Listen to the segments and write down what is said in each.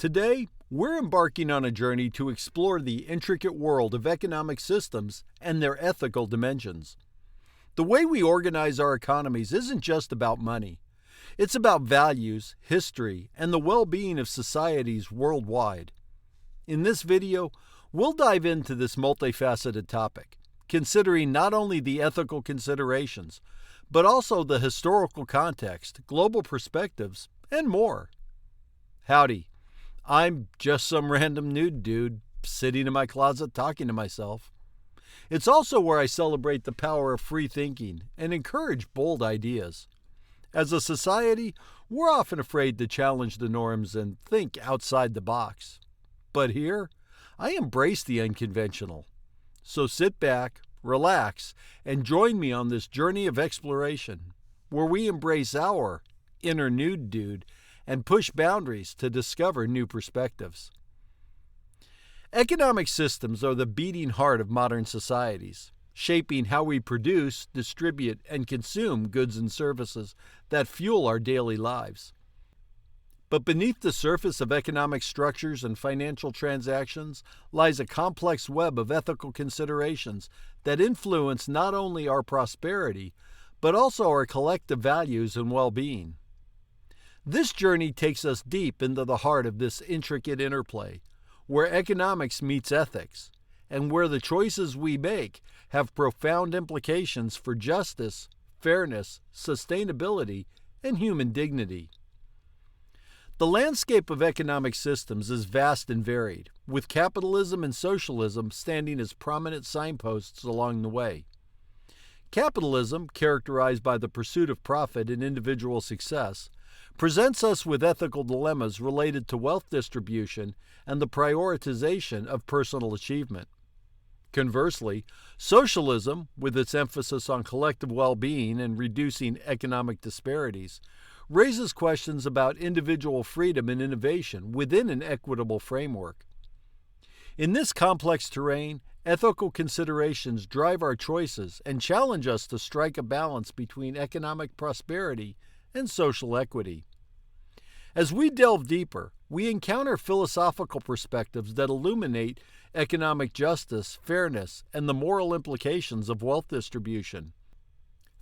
Today, we're embarking on a journey to explore the intricate world of economic systems and their ethical dimensions. The way we organize our economies isn't just about money. It's about values, history, and the well-being of societies worldwide. In this video, we'll dive into this multifaceted topic, considering not only the ethical considerations, but also the historical context, global perspectives, and more. Howdy. I'm just some random nude dude sitting in my closet talking to myself. It's also where I celebrate the power of free thinking and encourage bold ideas. As a society, we're often afraid to challenge the norms and think outside the box. But here, I embrace the unconventional. So sit back, relax, and join me on this journey of exploration, where we embrace our inner nude dude and push boundaries to discover new perspectives. Economic systems are the beating heart of modern societies, shaping how we produce, distribute, and consume goods and services that fuel our daily lives. But beneath the surface of economic structures and financial transactions lies a complex web of ethical considerations that influence not only our prosperity, but also our collective values and well-being. This journey takes us deep into the heart of this intricate interplay, where economics meets ethics, and where the choices we make have profound implications for justice, fairness, sustainability, and human dignity. The landscape of economic systems is vast and varied, with capitalism and socialism standing as prominent signposts along the way. Capitalism, characterized by the pursuit of profit and individual success, presents us with ethical dilemmas related to wealth distribution and the prioritization of personal achievement. Conversely, socialism, with its emphasis on collective well-being and reducing economic disparities, raises questions about individual freedom and innovation within an equitable framework. In this complex terrain, ethical considerations drive our choices and challenge us to strike a balance between economic prosperity and social equity. As we delve deeper, we encounter philosophical perspectives that illuminate economic justice, fairness, and the moral implications of wealth distribution.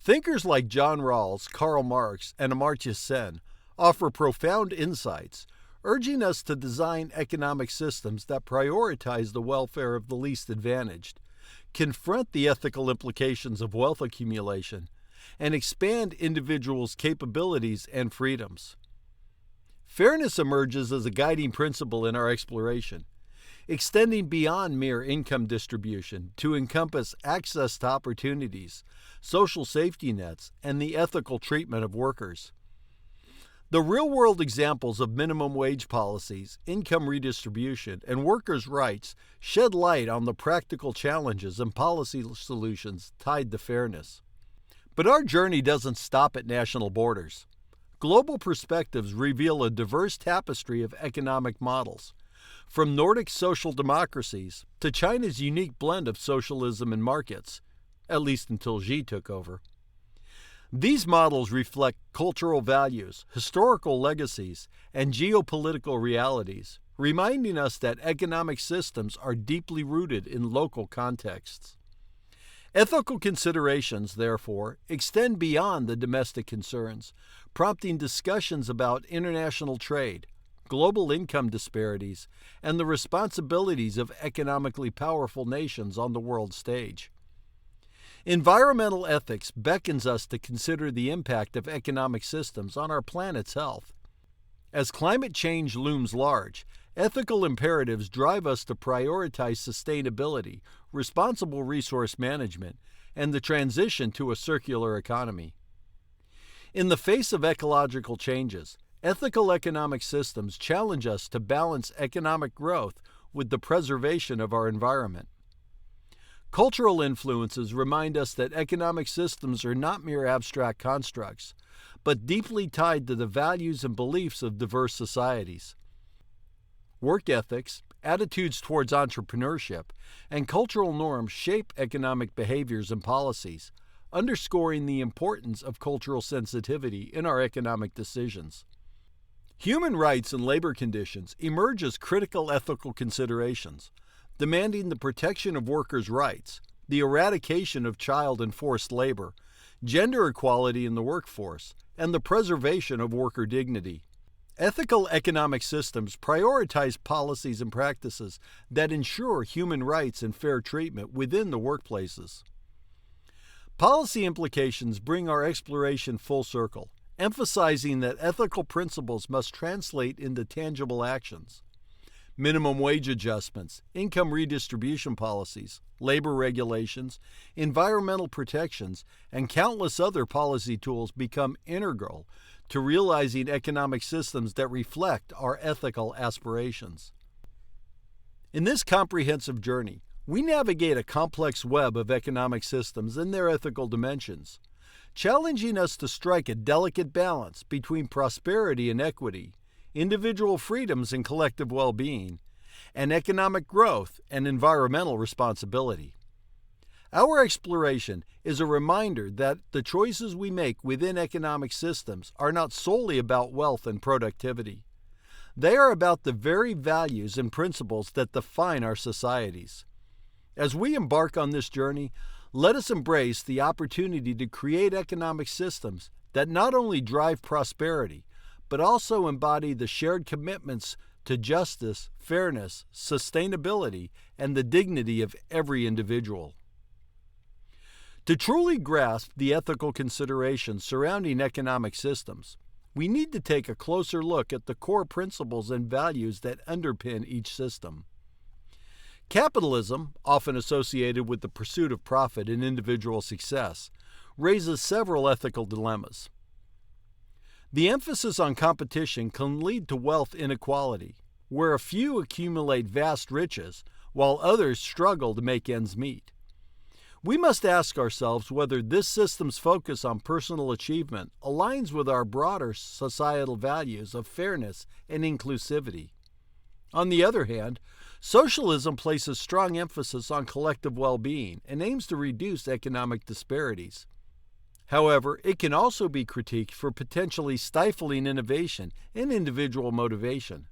Thinkers like John Rawls, Karl Marx, and Amartya Sen offer profound insights, urging us to design economic systems that prioritize the welfare of the least advantaged, confront the ethical implications of wealth accumulation, and expand individuals' capabilities and freedoms. Fairness emerges as a guiding principle in our exploration, extending beyond mere income distribution to encompass access to opportunities, social safety nets, and the ethical treatment of workers. The real-world examples of minimum wage policies, income redistribution, and workers' rights shed light on the practical challenges and policy solutions tied to fairness. But our journey doesn't stop at national borders. Global perspectives reveal a diverse tapestry of economic models, from Nordic social democracies to China's unique blend of socialism and markets, at least until Xi took over. These models reflect cultural values, historical legacies, and geopolitical realities, reminding us that economic systems are deeply rooted in local contexts. Ethical considerations, therefore, extend beyond the domestic concerns, prompting discussions about international trade, global income disparities, and the responsibilities of economically powerful nations on the world stage. Environmental ethics beckons us to consider the impact of economic systems on our planet's health. As climate change looms large, ethical imperatives drive us to prioritize sustainability, responsible resource management, and the transition to a circular economy. In the face of ecological changes, ethical economic systems challenge us to balance economic growth with the preservation of our environment. Cultural influences remind us that economic systems are not mere abstract constructs, but deeply tied to the values and beliefs of diverse societies. Work ethics, attitudes towards entrepreneurship, and cultural norms shape economic behaviors and policies, underscoring the importance of cultural sensitivity in our economic decisions. Human rights and labor conditions emerge as critical ethical considerations, demanding the protection of workers' rights, the eradication of child and forced labor, gender equality in the workforce, and the preservation of worker dignity. Ethical economic systems prioritize policies and practices that ensure human rights and fair treatment within the workplaces. Policy implications bring our exploration full circle, emphasizing that ethical principles must translate into tangible actions. Minimum wage adjustments, income redistribution policies, labor regulations, environmental protections, and countless other policy tools become integral to realizing economic systems that reflect our ethical aspirations. In this comprehensive journey, we navigate a complex web of economic systems and their ethical dimensions, challenging us to strike a delicate balance between prosperity and equity, individual freedoms and collective well-being, and economic growth and environmental responsibility. Our exploration is a reminder that the choices we make within economic systems are not solely about wealth and productivity. They are about the very values and principles that define our societies. As we embark on this journey, let us embrace the opportunity to create economic systems that not only drive prosperity, but also embody the shared commitments to justice, fairness, sustainability, and the dignity of every individual. To truly grasp the ethical considerations surrounding economic systems, we need to take a closer look at the core principles and values that underpin each system. Capitalism, often associated with the pursuit of profit and individual success, raises several ethical dilemmas. The emphasis on competition can lead to wealth inequality, where a few accumulate vast riches while others struggle to make ends meet. We must ask ourselves whether this system's focus on personal achievement aligns with our broader societal values of fairness and inclusivity. On the other hand, socialism places strong emphasis on collective well-being and aims to reduce economic disparities. However, it can also be critiqued for potentially stifling innovation and individual motivation.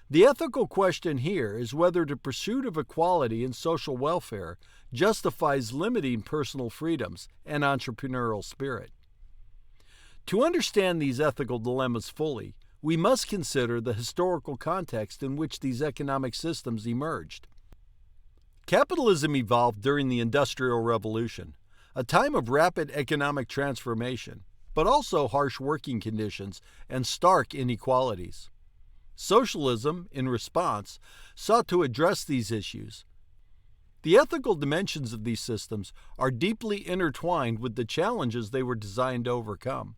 The ethical question here is whether the pursuit of equality and social welfare justifies limiting personal freedoms and entrepreneurial spirit. To understand these ethical dilemmas fully, we must consider the historical context in which these economic systems emerged. Capitalism evolved during the Industrial Revolution, a time of rapid economic transformation, but also harsh working conditions and stark inequalities. Socialism, in response, sought to address these issues. The ethical dimensions of these systems are deeply intertwined with the challenges they were designed to overcome.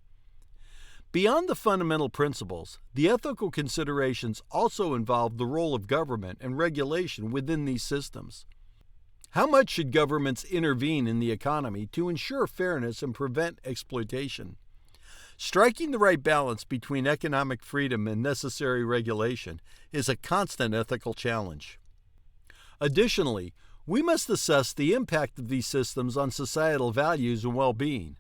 Beyond the fundamental principles, the ethical considerations also involve the role of government and regulation within these systems. How much should governments intervene in the economy to ensure fairness and prevent exploitation? Striking the right balance between economic freedom and necessary regulation is a constant ethical challenge. Additionally, we must assess the impact of these systems on societal values and well-being.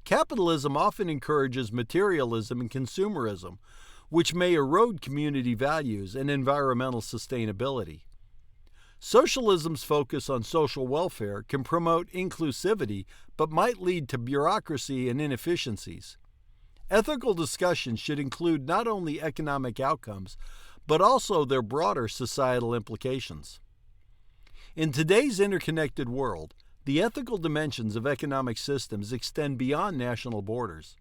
Capitalism often encourages materialism and consumerism, which may erode community values and environmental sustainability. Socialism's focus on social welfare can promote inclusivity but might lead to bureaucracy and inefficiencies. Ethical discussions should include not only economic outcomes, but also their broader societal implications. In today's interconnected world, the ethical dimensions of economic systems extend beyond national borders.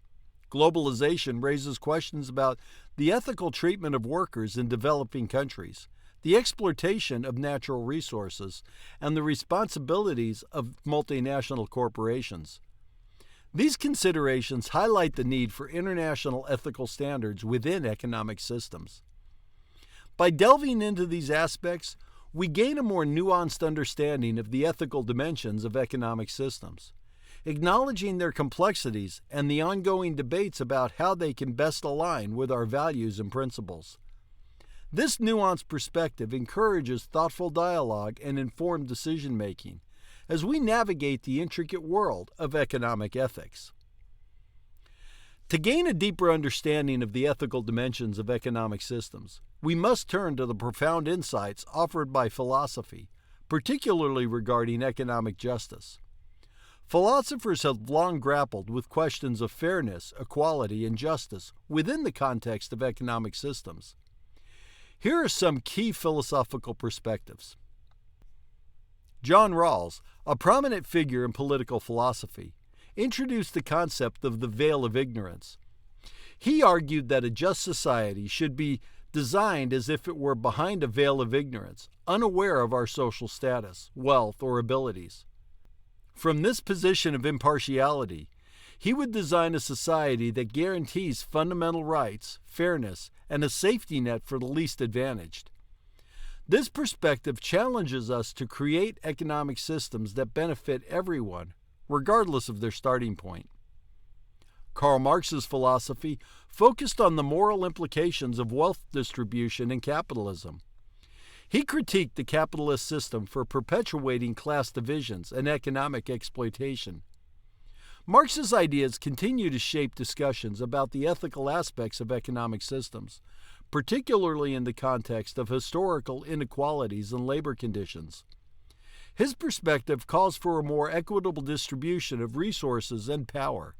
Globalization raises questions about the ethical treatment of workers in developing countries, the exploitation of natural resources, and the responsibilities of multinational corporations. These considerations highlight the need for international ethical standards within economic systems. By delving into these aspects, we gain a more nuanced understanding of the ethical dimensions of economic systems, acknowledging their complexities and the ongoing debates about how they can best align with our values and principles. This nuanced perspective encourages thoughtful dialogue and informed decision-making as we navigate the intricate world of economic ethics. To gain a deeper understanding of the ethical dimensions of economic systems, we must turn to the profound insights offered by philosophy, particularly regarding economic justice. Philosophers have long grappled with questions of fairness, equality, and justice within the context of economic systems. Here are some key philosophical perspectives. John Rawls, a prominent figure in political philosophy, introduced the concept of the veil of ignorance. He argued that a just society should be designed as if it were behind a veil of ignorance, unaware of our social status, wealth, or abilities. From this position of impartiality, he would design a society that guarantees fundamental rights, fairness, and a safety net for the least advantaged. This perspective challenges us to create economic systems that benefit everyone, regardless of their starting point. Karl Marx's philosophy focused on the moral implications of wealth distribution in capitalism. He critiqued the capitalist system for perpetuating class divisions and economic exploitation. Marx's ideas continue to shape discussions about the ethical aspects of economic systems, particularly in the context of historical inequalities and labor conditions. His perspective calls for a more equitable distribution of resources and power.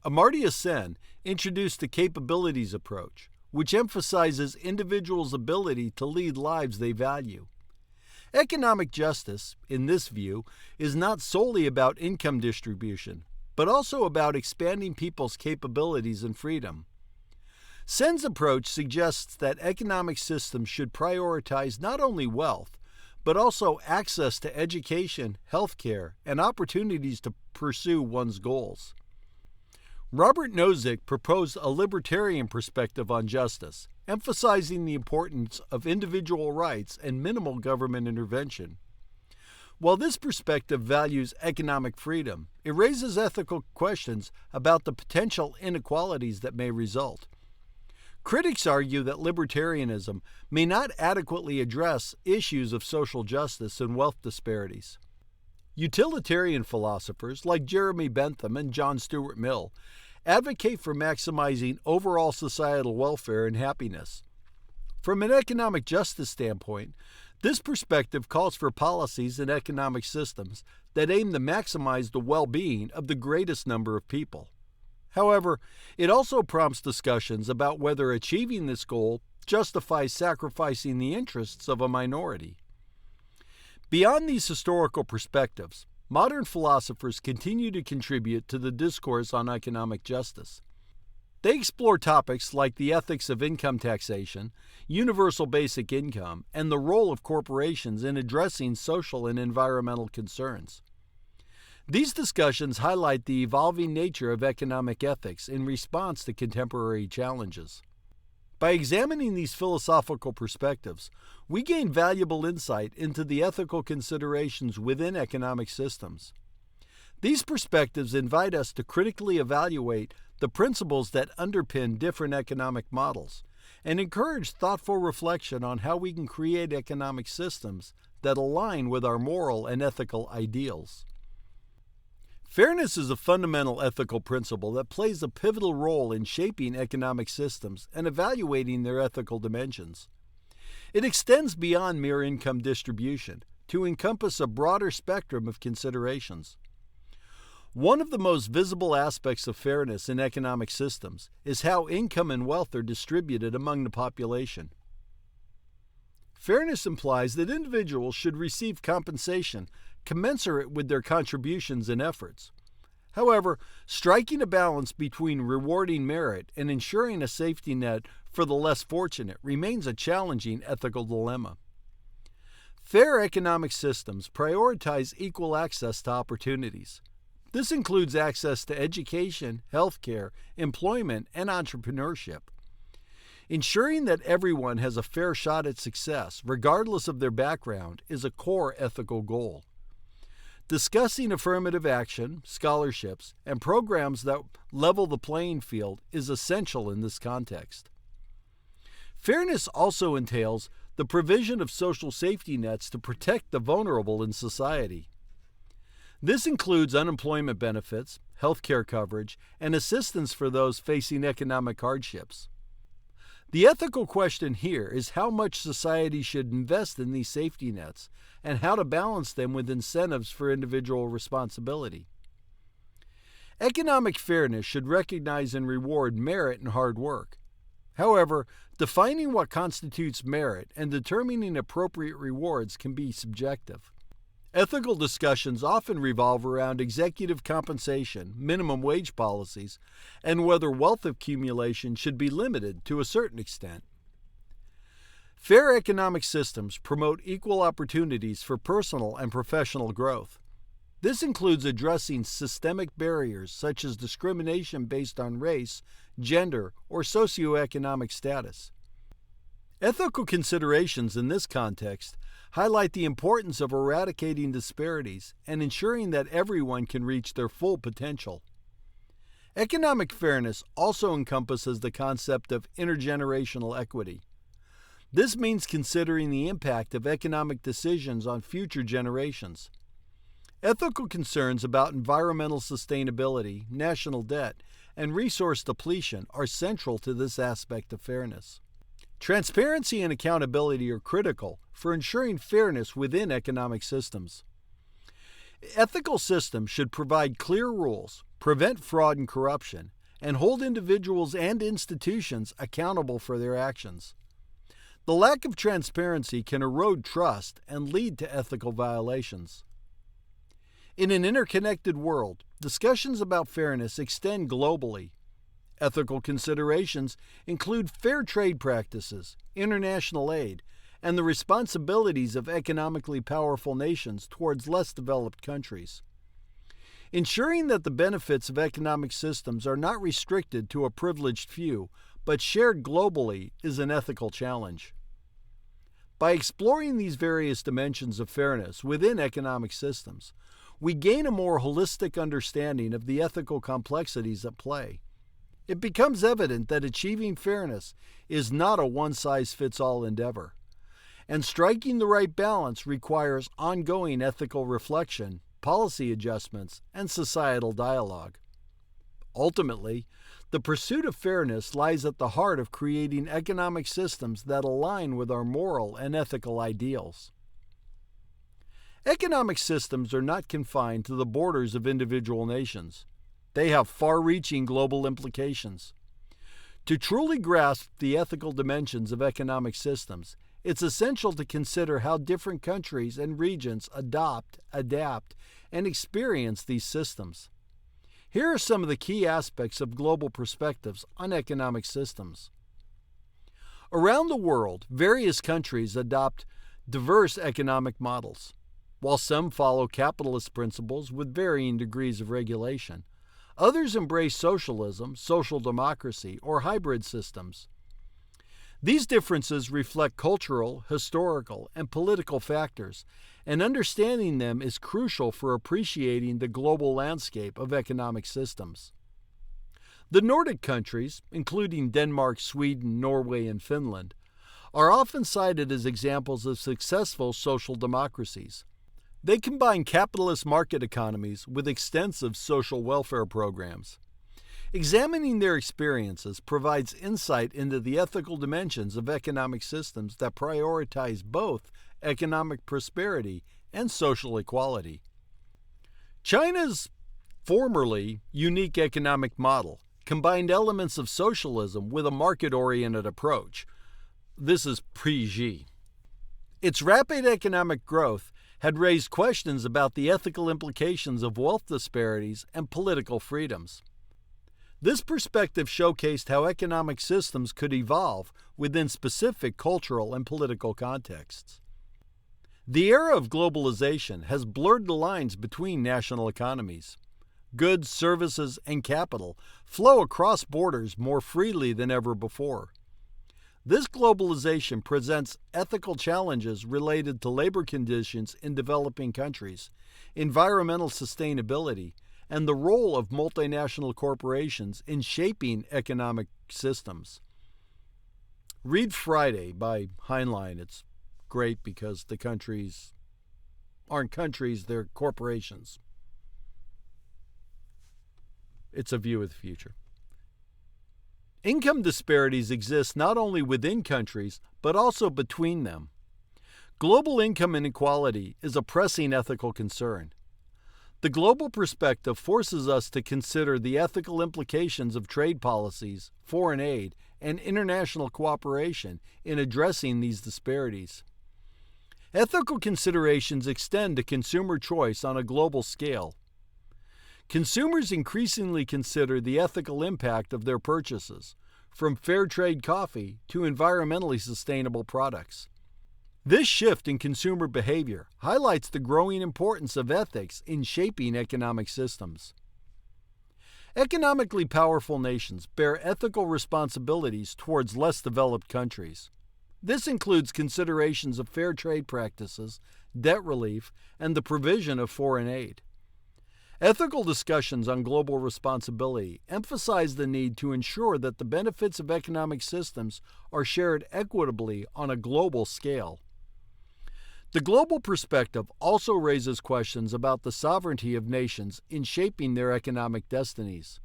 Amartya Sen introduced the capabilities approach, which emphasizes individuals' ability to lead lives they value. Economic justice, in this view, is not solely about income distribution, but also about expanding people's capabilities and freedom. Sen's approach suggests that economic systems should prioritize not only wealth, but also access to education, healthcare, and opportunities to pursue one's goals. Robert Nozick proposed a libertarian perspective on justice, emphasizing the importance of individual rights and minimal government intervention. While this perspective values economic freedom, it raises ethical questions about the potential inequalities that may result. Critics argue that libertarianism may not adequately address issues of social justice and wealth disparities. Utilitarian philosophers like Jeremy Bentham and John Stuart Mill advocate for maximizing overall societal welfare and happiness. From an economic justice standpoint, this perspective calls for policies and economic systems that aim to maximize the well-being of the greatest number of people. However, it also prompts discussions about whether achieving this goal justifies sacrificing the interests of a minority. Beyond these historical perspectives, modern philosophers continue to contribute to the discourse on economic justice. They explore topics like the ethics of income taxation, universal basic income, and the role of corporations in addressing social and environmental concerns. These discussions highlight the evolving nature of economic ethics in response to contemporary challenges. By examining these philosophical perspectives, we gain valuable insight into the ethical considerations within economic systems. These perspectives invite us to critically evaluate the principles that underpin different economic models and encourage thoughtful reflection on how we can create economic systems that align with our moral and ethical ideals. Fairness is a fundamental ethical principle that plays a pivotal role in shaping economic systems and evaluating their ethical dimensions. It extends beyond mere income distribution to encompass a broader spectrum of considerations. One of the most visible aspects of fairness in economic systems is how income and wealth are distributed among the population. Fairness implies that individuals should receive compensation commensurate with their contributions and efforts. However, striking a balance between rewarding merit and ensuring a safety net for the less fortunate remains a challenging ethical dilemma. Fair economic systems prioritize equal access to opportunities. This includes access to education, healthcare, employment, and entrepreneurship. Ensuring that everyone has a fair shot at success, regardless of their background, is a core ethical goal. Discussing affirmative action, scholarships, and programs that level the playing field is essential in this context. Fairness also entails the provision of social safety nets to protect the vulnerable in society. This includes unemployment benefits, health care coverage, and assistance for those facing economic hardships. The ethical question here is how much society should invest in these safety nets and how to balance them with incentives for individual responsibility. Economic fairness should recognize and reward merit and hard work. However, defining what constitutes merit and determining appropriate rewards can be subjective. Ethical discussions often revolve around executive compensation, minimum wage policies, and whether wealth accumulation should be limited to a certain extent. Fair economic systems promote equal opportunities for personal and professional growth. This includes addressing systemic barriers such as discrimination based on race, gender, or socioeconomic status. Ethical considerations in this context highlight the importance of eradicating disparities and ensuring that everyone can reach their full potential. Economic fairness also encompasses the concept of intergenerational equity. This means considering the impact of economic decisions on future generations. Ethical concerns about environmental sustainability, national debt, and resource depletion are central to this aspect of fairness. Transparency and accountability are critical for ensuring fairness within economic systems. Ethical systems should provide clear rules, prevent fraud and corruption, and hold individuals and institutions accountable for their actions. The lack of transparency can erode trust and lead to ethical violations. In an interconnected world, discussions about fairness extend globally. Ethical considerations include fair trade practices, international aid, and the responsibilities of economically powerful nations towards less developed countries. Ensuring that the benefits of economic systems are not restricted to a privileged few, but shared globally is an ethical challenge. By exploring these various dimensions of fairness within economic systems, we gain a more holistic understanding of the ethical complexities at play. It becomes evident that achieving fairness is not a one-size-fits-all endeavor, and striking the right balance requires ongoing ethical reflection, policy adjustments, and societal dialogue. Ultimately, the pursuit of fairness lies at the heart of creating economic systems that align with our moral and ethical ideals. Economic systems are not confined to the borders of individual nations. They have far-reaching global implications. To truly grasp the ethical dimensions of economic systems, it's essential to consider how different countries and regions adopt, adapt, and experience these systems. Here are some of the key aspects of global perspectives on economic systems. Around the world, various countries adopt diverse economic models. While some follow capitalist principles with varying degrees of regulation, others embrace socialism, social democracy, or hybrid systems. These differences reflect cultural, historical, and political factors, and understanding them is crucial for appreciating the global landscape of economic systems. The Nordic countries, including Denmark, Sweden, Norway, and Finland, are often cited as examples of successful social democracies. They combine capitalist market economies with extensive social welfare programs. Examining their experiences provides insight into the ethical dimensions of economic systems that prioritize both economic prosperity and social equality. China's formerly unique economic model combined elements of socialism with a market-oriented approach. This is pre-Xi. Its rapid economic growth had raised questions about the ethical implications of wealth disparities and political freedoms. This perspective showcased how economic systems could evolve within specific cultural and political contexts. The era of globalization has blurred the lines between national economies. Goods, services, and capital flow across borders more freely than ever before. This globalization presents ethical challenges related to labor conditions in developing countries, environmental sustainability, and the role of multinational corporations in shaping economic systems. Read Friday by Heinlein. It's great because the countries aren't countries, they're corporations. it's a view of the future. Income disparities exist not only within countries, but also between them. Global income inequality is a pressing ethical concern. The global perspective forces us to consider the ethical implications of trade policies, foreign aid, and international cooperation in addressing these disparities. Ethical considerations extend to consumer choice on a global scale. Consumers increasingly consider the ethical impact of their purchases, from fair trade coffee to environmentally sustainable products. This shift in consumer behavior highlights the growing importance of ethics in shaping economic systems. Economically powerful nations bear ethical responsibilities towards less developed countries. This includes considerations of fair trade practices, debt relief, and the provision of foreign aid. Ethical discussions on global responsibility emphasize the need to ensure that the benefits of economic systems are shared equitably on a global scale. The global perspective also raises questions about the sovereignty of nations in shaping their economic destinies.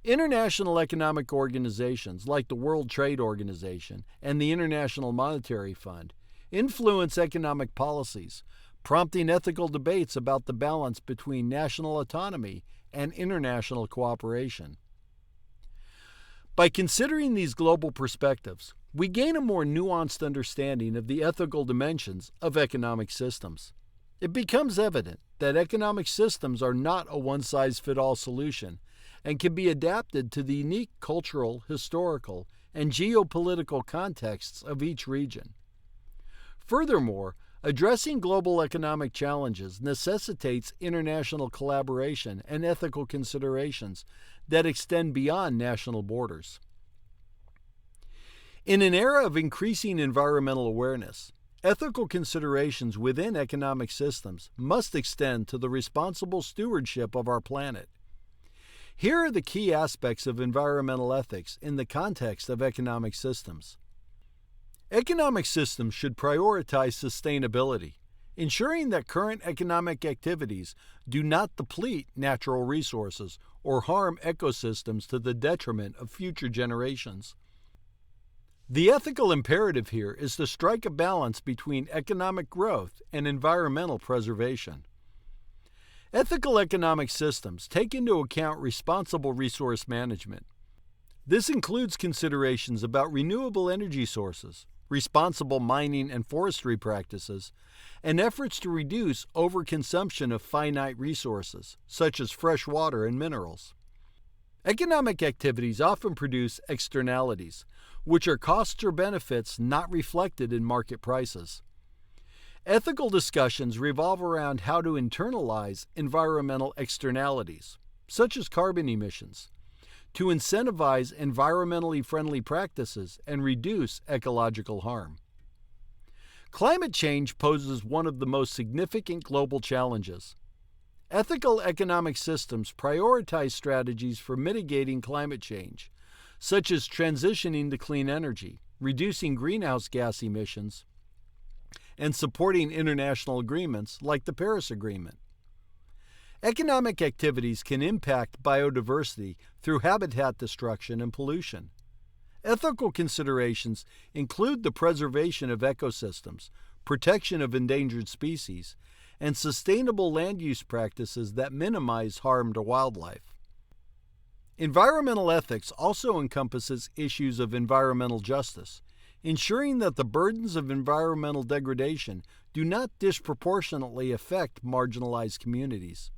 International economic organizations like the World Trade Organization and the International Monetary Fund influence economic policies, prompting ethical debates about the balance between national autonomy and international cooperation. By considering these global perspectives, we gain a more nuanced understanding of the ethical dimensions of economic systems. It becomes evident that economic systems are not a one-size-fits-all solution and can be adapted to the unique cultural, historical, and geopolitical contexts of each region. Furthermore, addressing global economic challenges necessitates international collaboration and ethical considerations that extend beyond national borders. In an era of increasing environmental awareness, ethical considerations within economic systems must extend to the responsible stewardship of our planet. Here are the key aspects of environmental ethics in the context of economic systems. Economic systems should prioritize sustainability, ensuring that current economic activities do not deplete natural resources or harm ecosystems to the detriment of future generations. The ethical imperative here is to strike a balance between economic growth and environmental preservation. Ethical economic systems take into account responsible resource management. This includes considerations about renewable energy sources, responsible mining and forestry practices, and efforts to reduce overconsumption of finite resources, such as fresh water and minerals. Economic activities often produce externalities, which are costs or benefits not reflected in market prices. Ethical discussions revolve around how to internalize environmental externalities, such as carbon emissions, to incentivize environmentally friendly practices and reduce ecological harm. Climate change poses one of the most significant global challenges. Ethical economic systems prioritize strategies for mitigating climate change, such as transitioning to clean energy, reducing greenhouse gas emissions, and supporting international agreements like the Paris Agreement. Economic activities can impact biodiversity through habitat destruction and pollution. Ethical considerations include the preservation of ecosystems, protection of endangered species, and sustainable land use practices that minimize harm to wildlife. Environmental ethics also encompasses issues of environmental justice, ensuring that the burdens of environmental degradation do not disproportionately affect marginalized communities.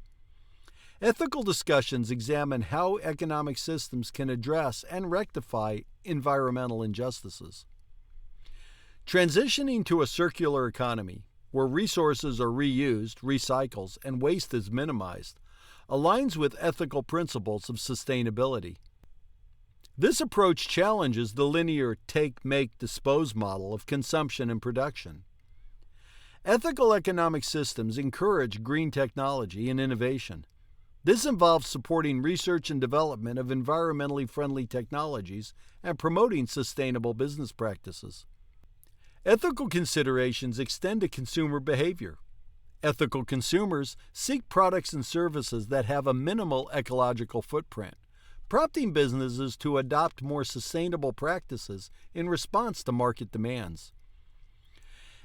Ethical discussions examine how economic systems can address and rectify environmental injustices. Transitioning to a circular economy, where resources are reused, recycled, and waste is minimized, aligns with ethical principles of sustainability. This approach challenges the linear take, make, dispose model of consumption and production. Ethical economic systems encourage green technology and innovation. This involves supporting research and development of environmentally friendly technologies and promoting sustainable business practices. Ethical considerations extend to consumer behavior. Ethical consumers seek products and services that have a minimal ecological footprint, prompting businesses to adopt more sustainable practices in response to market demands.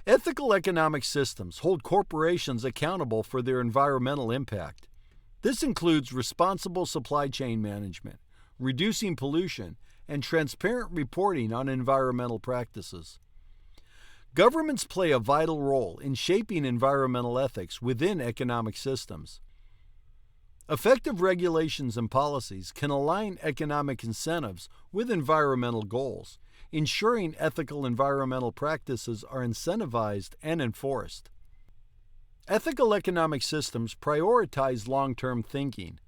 Ethical economic systems hold corporations accountable for their environmental impact. This includes responsible supply chain management, reducing pollution, and transparent reporting on environmental practices. Governments play a vital role in shaping environmental ethics within economic systems. Effective regulations and policies can align economic incentives with environmental goals, ensuring ethical environmental practices are incentivized and enforced. Ethical economic systems prioritize long-term thinking,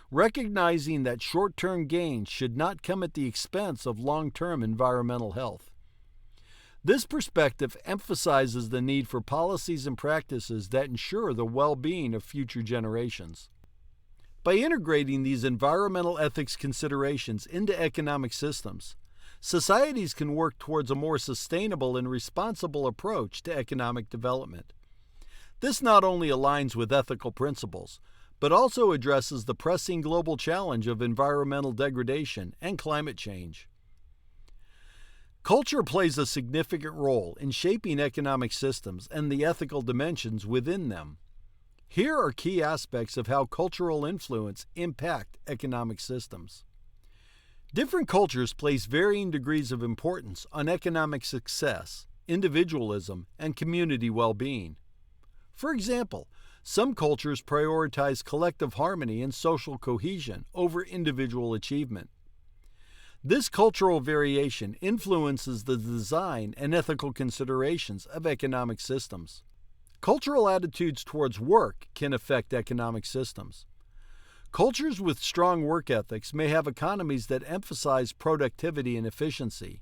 recognizing that short-term gains should not come at the expense of long-term environmental health. This perspective emphasizes the need for policies and practices that ensure the well-being of future generations. By integrating these environmental ethics considerations into economic systems, societies can work towards a more sustainable and responsible approach to economic development. This not only aligns with ethical principles, but also addresses the pressing global challenge of environmental degradation and climate change. Culture plays a significant role in shaping economic systems and the ethical dimensions within them. Here are key aspects of how cultural influence impact economic systems. Different cultures place varying degrees of importance on economic success, individualism, and community well-being. For example, some cultures prioritize collective harmony and social cohesion over individual achievement. This cultural variation influences the design and ethical considerations of economic systems. Cultural attitudes towards work can affect economic systems. Cultures with strong work ethics may have economies that emphasize productivity and efficiency.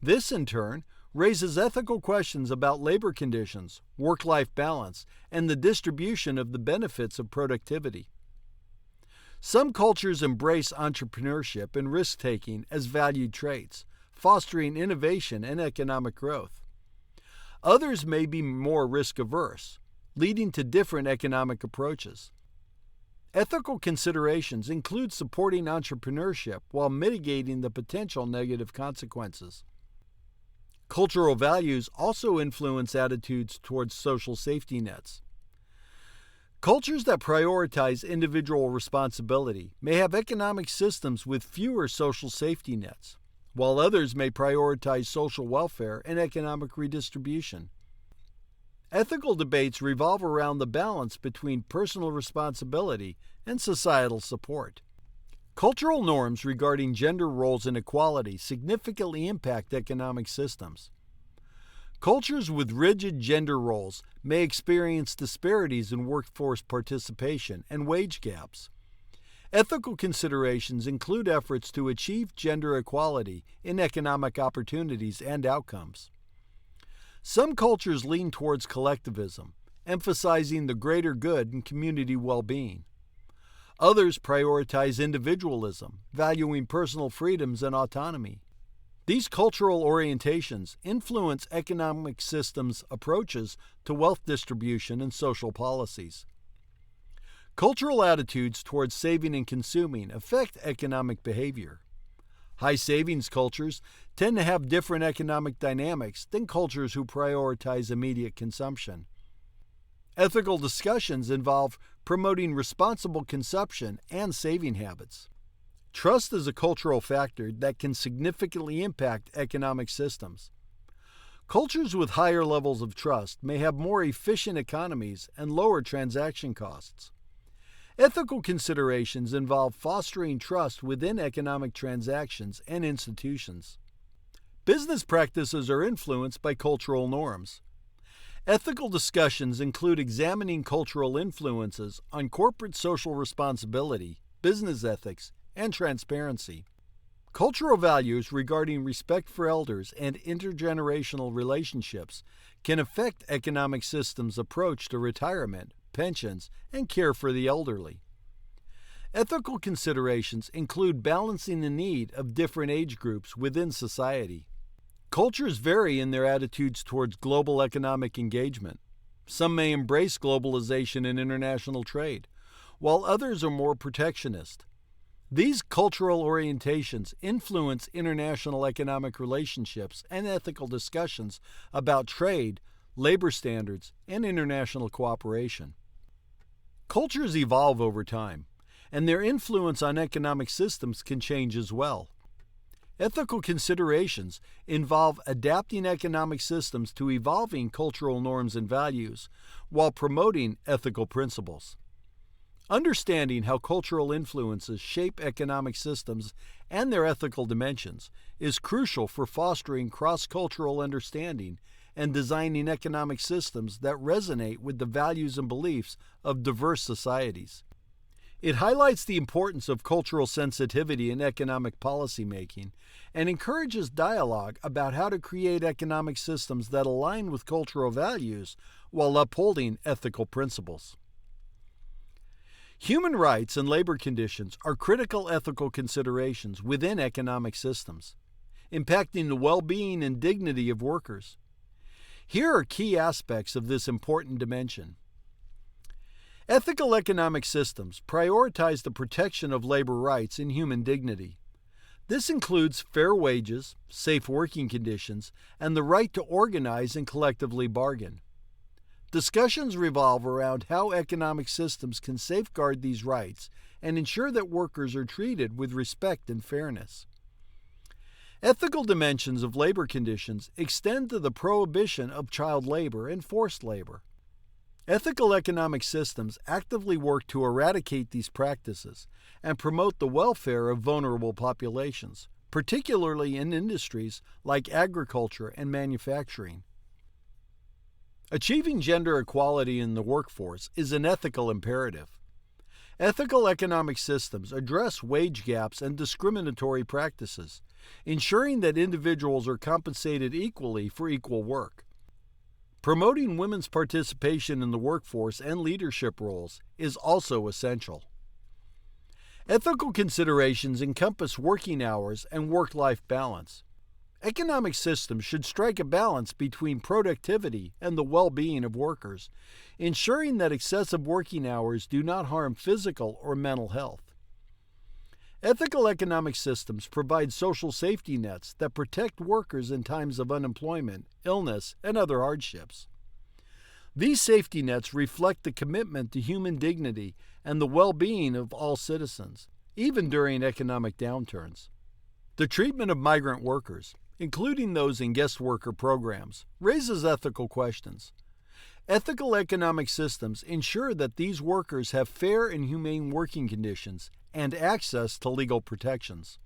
This, in turn, raises ethical questions about labor conditions, work-life balance, and the distribution of the benefits of productivity. Some cultures embrace entrepreneurship and risk-taking as valued traits, fostering innovation and economic growth. Others may be more risk-averse, leading to different economic approaches. Ethical considerations include supporting entrepreneurship while mitigating the potential negative consequences. Cultural values also influence attitudes towards social safety nets. Cultures that prioritize individual responsibility may have economic systems with fewer social safety nets, while others may prioritize social welfare and economic redistribution. Ethical debates revolve around the balance between personal responsibility and societal support. Cultural norms regarding gender roles and equality significantly impact economic systems. Cultures with rigid gender roles may experience disparities in workforce participation and wage gaps. Ethical considerations include efforts to achieve gender equality in economic opportunities and outcomes. Some cultures lean towards collectivism, emphasizing the greater good and community well-being. Others prioritize individualism, valuing personal freedoms and autonomy. These cultural orientations influence economic systems' approaches to wealth distribution and social policies. Cultural attitudes towards saving and consuming affect economic behavior. High savings cultures tend to have different economic dynamics than cultures who prioritize immediate consumption. Ethical discussions involve promoting responsible consumption and saving habits. Trust is a cultural factor that can significantly impact economic systems. Cultures with higher levels of trust may have more efficient economies and lower transaction costs. Ethical considerations involve fostering trust within economic transactions and institutions. Business practices are influenced by cultural norms. Ethical discussions include examining cultural influences on corporate social responsibility, business ethics, and transparency. Cultural values regarding respect for elders and intergenerational relationships can affect economic systems' approach to retirement, pensions, and care for the elderly. Ethical considerations include balancing the need of different age groups within society. Cultures vary in their attitudes towards global economic engagement. Some may embrace globalization and international trade, while others are more protectionist. These cultural orientations influence international economic relationships and ethical discussions about trade, labor standards, and international cooperation. Cultures evolve over time, and their influence on economic systems can change as well. Ethical considerations involve adapting economic systems to evolving cultural norms and values while promoting ethical principles. Understanding how cultural influences shape economic systems and their ethical dimensions is crucial for fostering cross-cultural understanding and designing economic systems that resonate with the values and beliefs of diverse societies. It highlights the importance of cultural sensitivity in economic policymaking and encourages dialogue about how to create economic systems that align with cultural values while upholding ethical principles. Human rights and labor conditions are critical ethical considerations within economic systems, impacting the well-being and dignity of workers. Here are key aspects of this important dimension. Ethical economic systems prioritize the protection of labor rights and human dignity. This includes fair wages, safe working conditions, and the right to organize and collectively bargain. Discussions revolve around how economic systems can safeguard these rights and ensure that workers are treated with respect and fairness. Ethical dimensions of labor conditions extend to the prohibition of child labor and forced labor. Ethical economic systems actively work to eradicate these practices and promote the welfare of vulnerable populations, particularly in industries like agriculture and manufacturing. Achieving gender equality in the workforce is an ethical imperative. Ethical economic systems address wage gaps and discriminatory practices, ensuring that individuals are compensated equally for equal work. Promoting women's participation in the workforce and leadership roles is also essential. Ethical considerations encompass working hours and work-life balance. Economic systems should strike a balance between productivity and the well-being of workers, ensuring that excessive working hours do not harm physical or mental health. Ethical economic systems provide social safety nets that protect workers in times of unemployment, illness, and other hardships. These safety nets reflect the commitment to human dignity and the well-being of all citizens, even during economic downturns. The treatment of migrant workers, including those in guest worker programs, raises ethical questions. Ethical economic systems ensure that these workers have fair and humane working conditions and access to legal protections.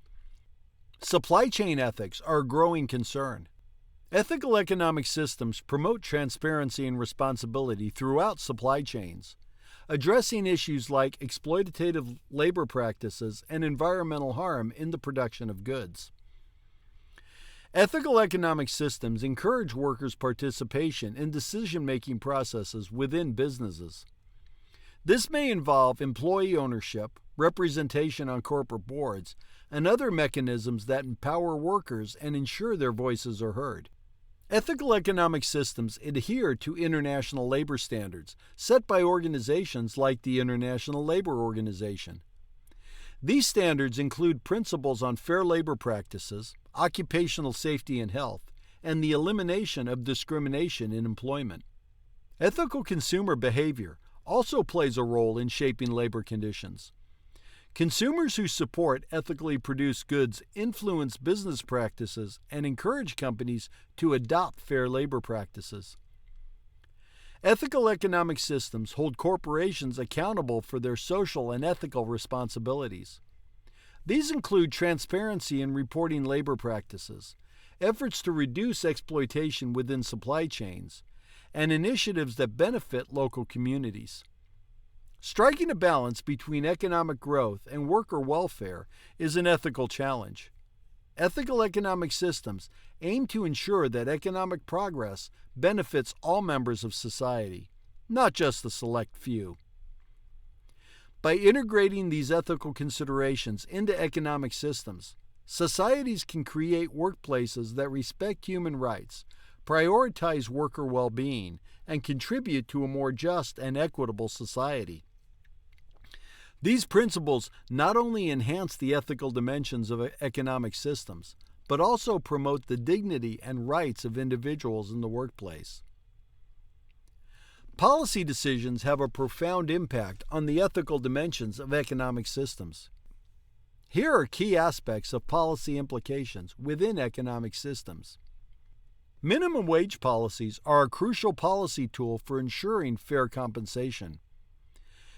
Supply chain ethics are a growing concern. Ethical economic systems promote transparency and responsibility throughout supply chains, addressing issues like exploitative labor practices and environmental harm in the production of goods. Ethical economic systems encourage workers' participation in decision-making processes within businesses. This may involve employee ownership, representation on corporate boards, and other mechanisms that empower workers and ensure their voices are heard. Ethical economic systems adhere to international labor standards set by organizations like the International Labor Organization. These standards include principles on fair labor practices, occupational safety and health, and the elimination of discrimination in employment. Ethical consumer behavior also plays a role in shaping labor conditions. Consumers who support ethically produced goods influence business practices and encourage companies to adopt fair labor practices. Ethical economic systems hold corporations accountable for their social and ethical responsibilities. These include transparency in reporting labor practices, efforts to reduce exploitation within supply chains, and initiatives that benefit local communities. Striking a balance between economic growth and worker welfare is an ethical challenge. Ethical economic systems aim to ensure that economic progress benefits all members of society, not just the select few. By integrating these ethical considerations into economic systems, societies can create workplaces that respect human rights, prioritize worker well-being, and contribute to a more just and equitable society. These principles not only enhance the ethical dimensions of economic systems, but also promote the dignity and rights of individuals in the workplace. Policy decisions have a profound impact on the ethical dimensions of economic systems. Here are key aspects of policy implications within economic systems. Minimum wage policies are a crucial policy tool for ensuring fair compensation.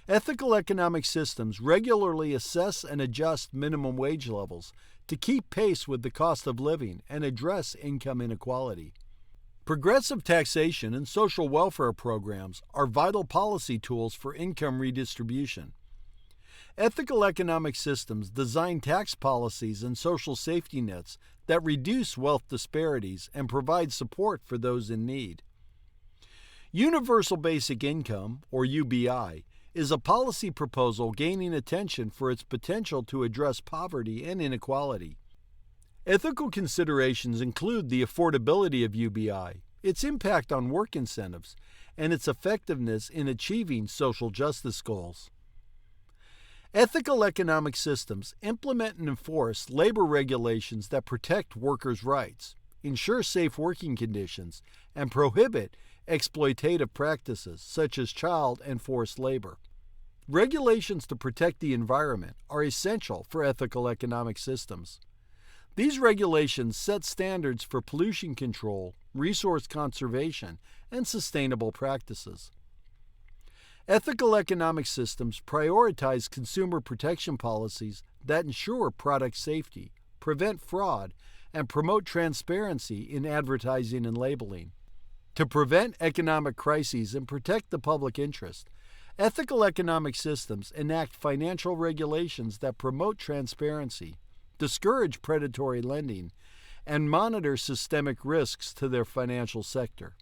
Ethical economic systems regularly assess and adjust minimum wage levels to keep pace with the cost of living and address income inequality. Progressive taxation and social welfare programs are vital policy tools for income redistribution. Ethical economic systems design tax policies and social safety nets that reduce wealth disparities and provide support for those in need. Universal Basic Income, or UBI, is a policy proposal gaining attention for its potential to address poverty and inequality. Ethical considerations include the affordability of UBI, its impact on work incentives, and its effectiveness in achieving social justice goals. Ethical economic systems implement and enforce labor regulations that protect workers' rights, ensure safe working conditions, and prohibit exploitative practices such as child and forced labor. Regulations to protect the environment are essential for ethical economic systems. These regulations set standards for pollution control, resource conservation, and sustainable practices. Ethical economic systems prioritize consumer protection policies that ensure product safety, prevent fraud, and promote transparency in advertising and labeling. To prevent economic crises and protect the public interest, ethical economic systems enact financial regulations that promote transparency, discourage predatory lending, and monitor systemic risks to their financial sector.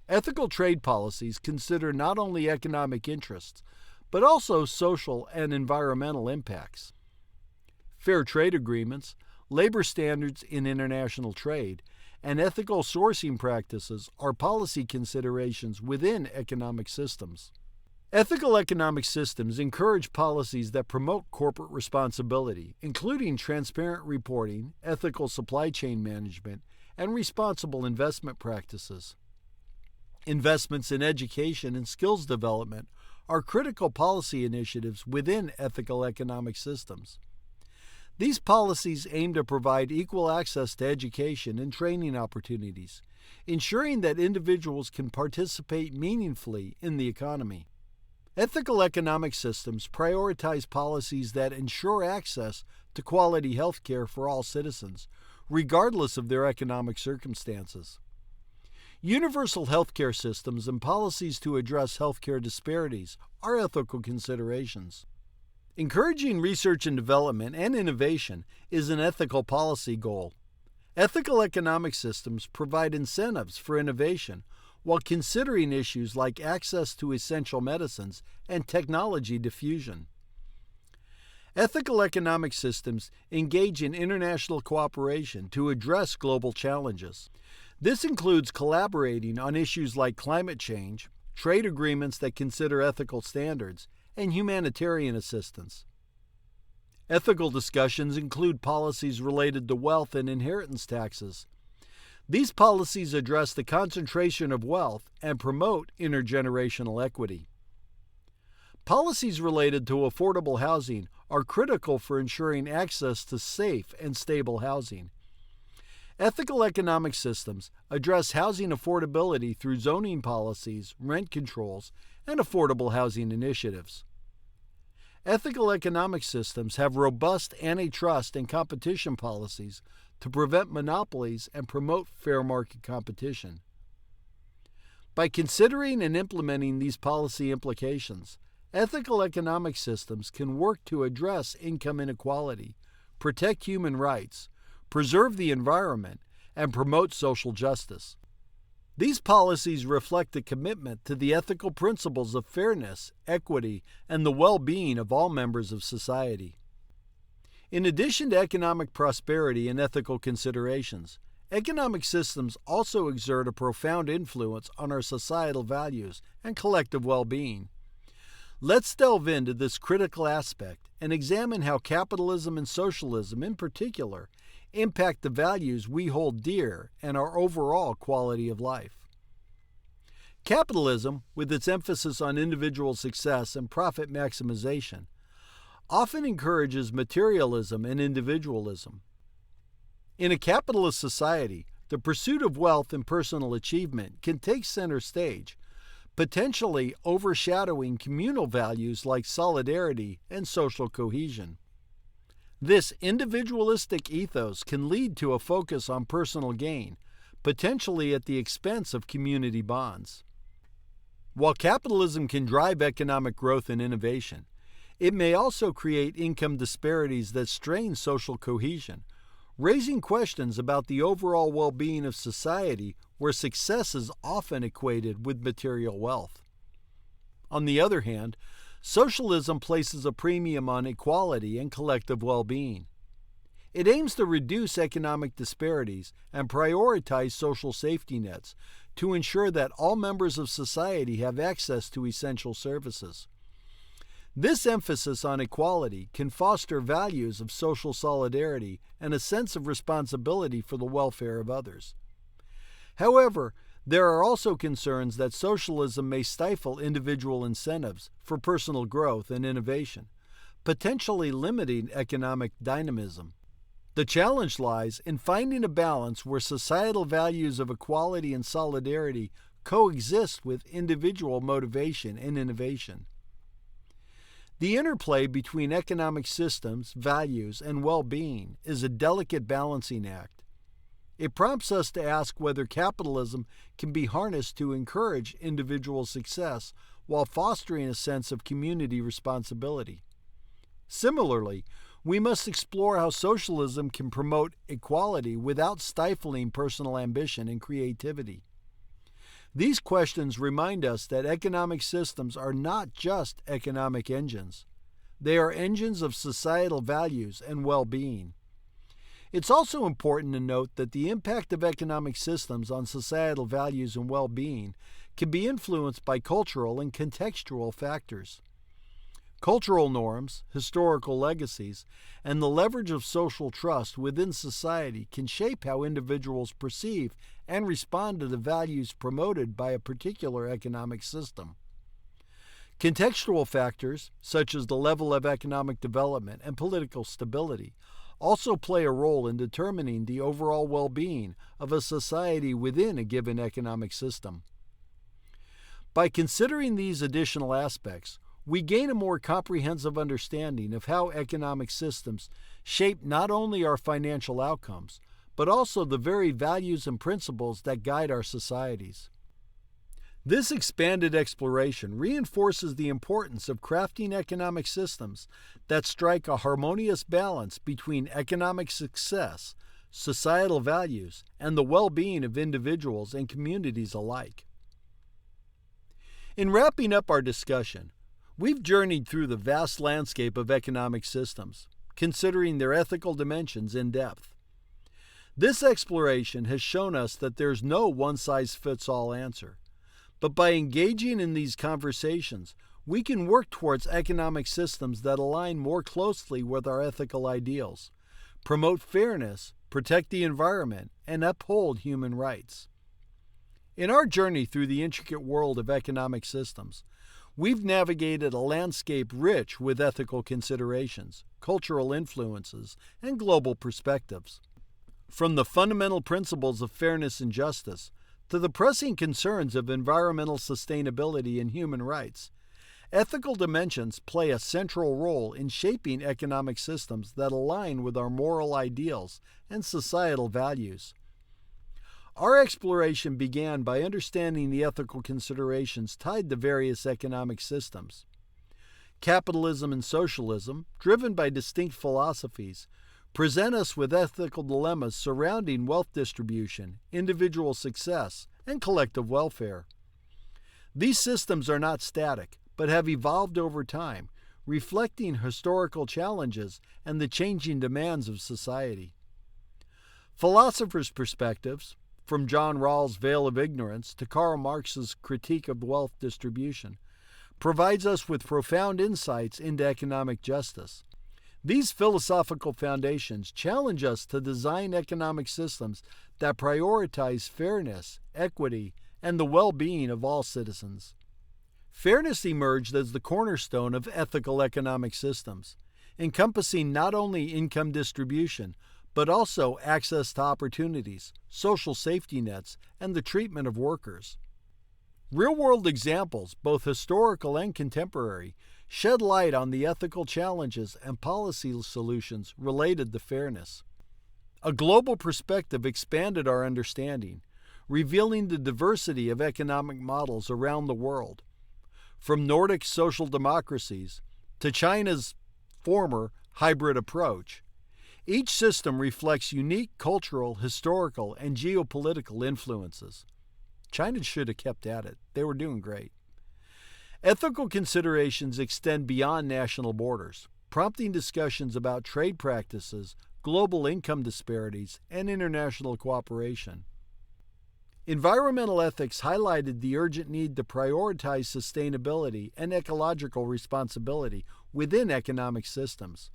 Ethical trade policies consider not only economic interests, but also social and environmental impacts. Fair trade agreements, labor standards in international trade, and ethical sourcing practices are policy considerations within economic systems. Ethical economic systems encourage policies that promote corporate responsibility, including transparent reporting, ethical supply chain management, and responsible investment practices. Investments in education and skills development are critical policy initiatives within ethical economic systems. These policies aim to provide equal access to education and training opportunities, ensuring that individuals can participate meaningfully in the economy. Ethical economic systems prioritize policies that ensure access to quality health care for all citizens, regardless of their economic circumstances. Universal healthcare systems and policies to address healthcare disparities are ethical considerations. Encouraging research and development and innovation is an ethical policy goal. Ethical economic systems provide incentives for innovation while considering issues like access to essential medicines and technology diffusion. Ethical economic systems engage in international cooperation to address global challenges. This includes collaborating on issues like climate change, trade agreements that consider ethical standards, and humanitarian assistance. Ethical discussions include policies related to wealth and inheritance taxes. These policies address the concentration of wealth and promote intergenerational equity. Policies related to affordable housing are critical for ensuring access to safe and stable housing. Ethical economic systems address housing affordability through zoning policies, rent controls, and affordable housing initiatives. Ethical economic systems have robust antitrust and competition policies to prevent monopolies and promote fair market competition. By considering and implementing these policy implications, ethical economic systems can work to address income inequality, protect human rights, preserve the environment, and promote social justice. These policies reflect a commitment to the ethical principles of fairness, equity, and the well-being of all members of society. In addition to economic prosperity and ethical considerations, economic systems also exert a profound influence on our societal values and collective well-being. Let's delve into this critical aspect and examine how capitalism and socialism in particular impact the values we hold dear and our overall quality of life. Capitalism, with its emphasis on individual success and profit maximization, often encourages materialism and individualism. In a capitalist society, the pursuit of wealth and personal achievement can take center stage, potentially overshadowing communal values like solidarity and social cohesion. This individualistic ethos can lead to a focus on personal gain, potentially at the expense of community bonds. While capitalism can drive economic growth and innovation, it may also create income disparities that strain social cohesion, raising questions about the overall well-being of society where success is often equated with material wealth. On the other hand, socialism places a premium on equality and collective well-being. It aims to reduce economic disparities and prioritize social safety nets to ensure that all members of society have access to essential services. This emphasis on equality can foster values of social solidarity and a sense of responsibility for the welfare of others. However, there are also concerns that socialism may stifle individual incentives for personal growth and innovation, potentially limiting economic dynamism. The challenge lies in finding a balance where societal values of equality and solidarity coexist with individual motivation and innovation. The interplay between economic systems, values, and well-being is a delicate balancing act. It prompts us to ask whether capitalism can be harnessed to encourage individual success while fostering a sense of community responsibility. Similarly, we must explore how socialism can promote equality without stifling personal ambition and creativity. These questions remind us that economic systems are not just economic engines. They are engines of societal values and well-being. It's also important to note that the impact of economic systems on societal values and well-being can be influenced by cultural and contextual factors. Cultural norms, historical legacies, and the leverage of social trust within society can shape how individuals perceive and respond to the values promoted by a particular economic system. Contextual factors, such as the level of economic development and political stability, also play a role in determining the overall well-being of a society within a given economic system. By considering these additional aspects, we gain a more comprehensive understanding of how economic systems shape not only our financial outcomes, but also the very values and principles that guide our societies. This expanded exploration reinforces the importance of crafting economic systems that strike a harmonious balance between economic success, societal values, and the well-being of individuals and communities alike. In wrapping up our discussion, we've journeyed through the vast landscape of economic systems, considering their ethical dimensions in depth. This exploration has shown us that there's no one-size-fits-all answer. But by engaging in these conversations, we can work towards economic systems that align more closely with our ethical ideals, promote fairness, protect the environment, and uphold human rights. In our journey through the intricate world of economic systems, we've navigated a landscape rich with ethical considerations, cultural influences, and global perspectives. From the fundamental principles of fairness and justice to the pressing concerns of environmental sustainability and human rights, ethical dimensions play a central role in shaping economic systems that align with our moral ideals and societal values. Our exploration began by understanding the ethical considerations tied to various economic systems. Capitalism and socialism, driven by distinct philosophies, present us with ethical dilemmas surrounding wealth distribution, individual success, and collective welfare. These systems are not static, but have evolved over time, reflecting historical challenges and the changing demands of society. Philosophers' perspectives, from John Rawls' Veil of Ignorance to Karl Marx's Critique of Wealth Distribution, provides us with profound insights into economic justice. These philosophical foundations challenge us to design economic systems that prioritize fairness, equity, and the well-being of all citizens. Fairness emerged as the cornerstone of ethical economic systems, encompassing not only income distribution, but also access to opportunities, social safety nets, and the treatment of workers. Real-world examples, both historical and contemporary, shed light on the ethical challenges and policy solutions related to fairness. A global perspective expanded our understanding, revealing the diversity of economic models around the world, from Nordic social democracies to China's former hybrid approach. Each system reflects unique cultural, historical, and geopolitical influences. China should have kept at it. They were doing great. Ethical considerations extend beyond national borders, prompting discussions about trade practices, global income disparities, and international cooperation. Environmental ethics highlighted the urgent need to prioritize sustainability and ecological responsibility within economic systems.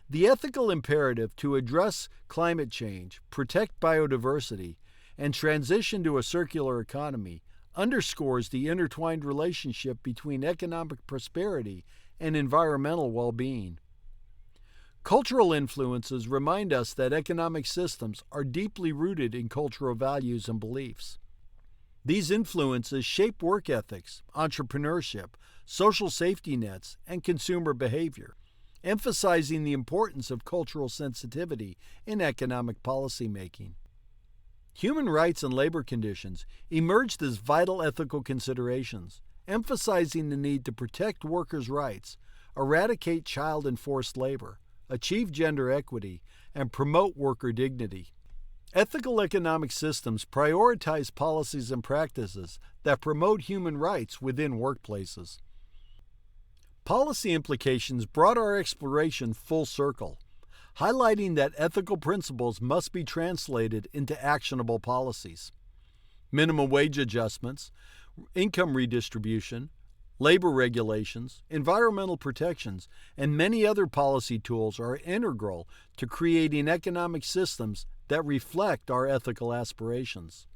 The ethical imperative to address climate change, protect biodiversity, and transition to a circular economy underscores the intertwined relationship between economic prosperity and environmental well-being. Cultural influences remind us that economic systems are deeply rooted in cultural values and beliefs. These influences shape work ethics, entrepreneurship, social safety nets, and consumer behavior, emphasizing the importance of cultural sensitivity in economic policymaking. Human rights and labor conditions emerged as vital ethical considerations, emphasizing the need to protect workers' rights, eradicate child and forced labor, achieve gender equity, and promote worker dignity. Ethical economic systems prioritize policies and practices that promote human rights within workplaces. Policy implications brought our exploration full circle, highlighting that ethical principles must be translated into actionable policies. Minimum wage adjustments, income redistribution, labor regulations, environmental protections, and many other policy tools are integral to creating economic systems that reflect our ethical aspirations.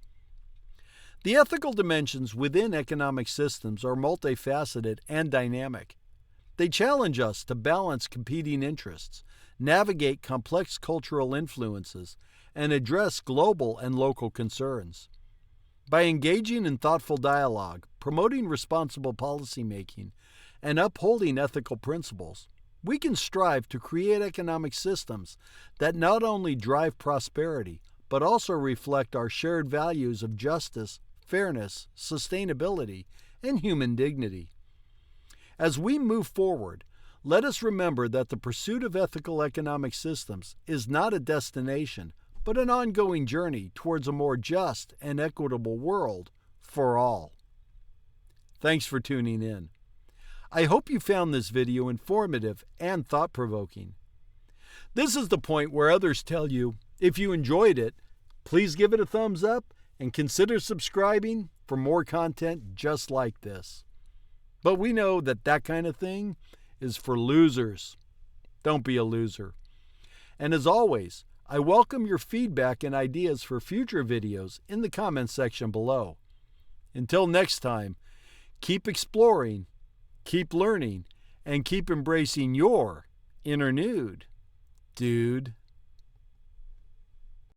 The ethical dimensions within economic systems are multifaceted and dynamic. They challenge us to balance competing interests, navigate complex cultural influences, and address global and local concerns. By engaging in thoughtful dialogue, promoting responsible policymaking, and upholding ethical principles, we can strive to create economic systems that not only drive prosperity, but also reflect our shared values of justice, fairness, sustainability, and human dignity. As we move forward, let us remember that the pursuit of ethical economic systems is not a destination, but an ongoing journey towards a more just and equitable world for all. Thanks for tuning in. I hope you found this video informative and thought-provoking. This is the point where others tell you, if you enjoyed it, please give it a thumbs up and consider subscribing for more content just like this. But we know that that kind of thing is for losers. Don't be a loser. And as always, I welcome your feedback and ideas for future videos in the comments section below. Until next time, keep exploring, keep learning, and keep embracing your inner nude, dude.